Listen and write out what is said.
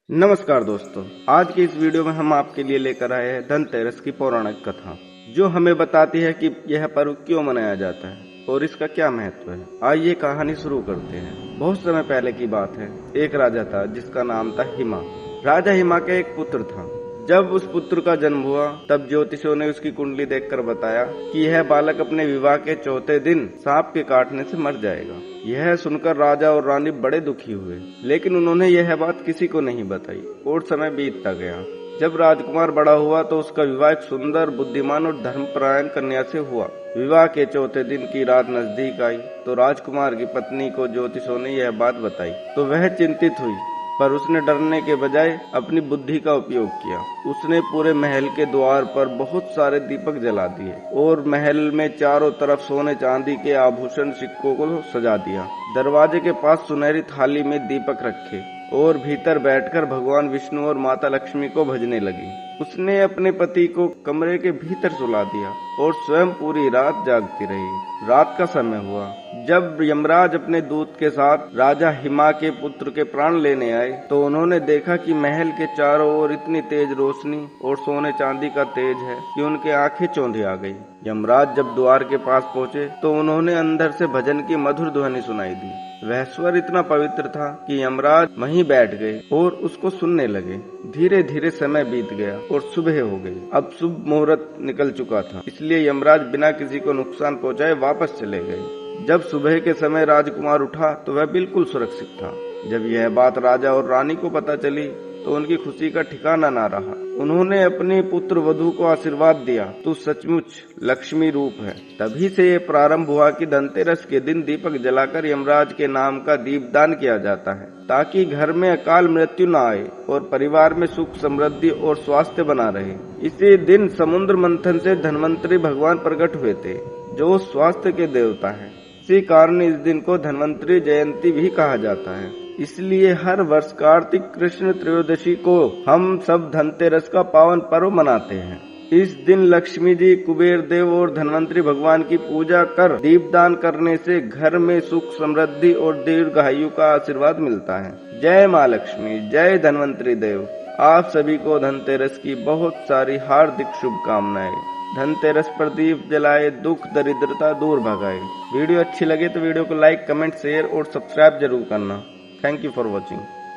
नमस्कार दोस्तों, आज की इस वीडियो में हम आपके लिए लेकर आए हैं धनतेरस की पौराणिक कथा, जो हमें बताती है कि यह पर्व क्यों मनाया जाता है और इसका क्या महत्व है। आइए कहानी शुरू करते हैं। बहुत समय पहले की बात है। एक राजा था जिसका नाम था हिमा। राजा हिमा का एक पुत्र था। जब उस पुत्र का जन्म हुआ तब ज्योतिषों ने उसकी कुंडली देखकर बताया कि यह बालक अपने विवाह के चौथे दिन सांप के काटने से मर जाएगा। यह सुनकर राजा और रानी बड़े दुखी हुए, लेकिन उन्होंने यह बात किसी को नहीं बताई और समय बीतता गया। जब राजकुमार बड़ा हुआ तो उसका विवाह एक सुंदर, बुद्धिमान और धर्मपरायण कन्या से हुआ। विवाह के चौथे दिन की रात नजदीक आई तो राजकुमार की पत्नी को ज्योतिषों ने यह बात बताई तो वह चिंतित हुई, पर उसने डरने के बजाय अपनी बुद्धि का उपयोग किया। उसने पूरे महल के द्वार पर बहुत सारे दीपक जला दिए और महल में चारों तरफ सोने चांदी के आभूषण सिक्कों को सजा दिया। दरवाजे के पास सुनहरी थाली में दीपक रखे और भीतर बैठकर भगवान विष्णु और माता लक्ष्मी को भजने लगी। उसने अपने पति को कमरे के भीतर सुला दिया और स्वयं पूरी रात जागती रही। रात का समय हुआ जब यमराज अपने दूत के साथ राजा हिमा के पुत्र के प्राण लेने आए तो उन्होंने देखा कि महल के चारों ओर इतनी तेज रोशनी और सोने चांदी का तेज है कि उनके आंखें चौंधी आ गई। यमराज जब द्वार के पास पहुंचे तो उन्होंने अंदर से भजन की मधुर ध्वनि सुनाई दी। वह स्वर इतना पवित्र था कि यमराज वहीं बैठ गए और उसको सुनने लगे। धीरे धीरे समय बीत गया और सुबह हो गई। अब शुभ मुहूर्त निकल चुका था, इसलिए यमराज बिना किसी को नुकसान पहुंचाए वापस चले गए। जब सुबह के समय राजकुमार उठा तो वह बिल्कुल सुरक्षित था। जब यह बात राजा और रानी को पता चली तो उनकी खुशी का ठिकाना न रहा। उन्होंने अपने पुत्र वधू को आशीर्वाद दिया, तू सचमुच लक्ष्मी रूप है। तभी से ये प्रारंभ हुआ कि धनतेरस के दिन दीपक जलाकर यमराज के नाम का दीपदान किया जाता है, ताकि घर में अकाल मृत्यु न आए और परिवार में सुख, समृद्धि और स्वास्थ्य बना रहे। इसी दिन समुद्र मंथन से धन्वंतरी भगवान प्रकट हुए थे, जो स्वास्थ्य के देवता हैं। इसी कारण इस दिन को धन्वंतरी जयंती भी कहा जाता है। इसलिए हर वर्ष कार्तिक कृष्ण त्रयोदशी को हम सब धनतेरस का पावन पर्व मनाते हैं। इस दिन लक्ष्मी जी, कुबेर देव और धन्वंतरी भगवान की पूजा कर दीपदान करने से घर में सुख, समृद्धि और दीर्घायु का आशीर्वाद मिलता है। जय माँ लक्ष्मी, जय धन्वंतरी देव। आप सभी को धनतेरस की बहुत सारी हार्दिक शुभकामनाएं। धनतेरस पर दीप जलाए, दुख दरिद्रता दूर भगाए। वीडियो अच्छी लगे तो वीडियो को लाइक, कमेंट, शेयर और सब्सक्राइब जरूर करना। Thank you for watching.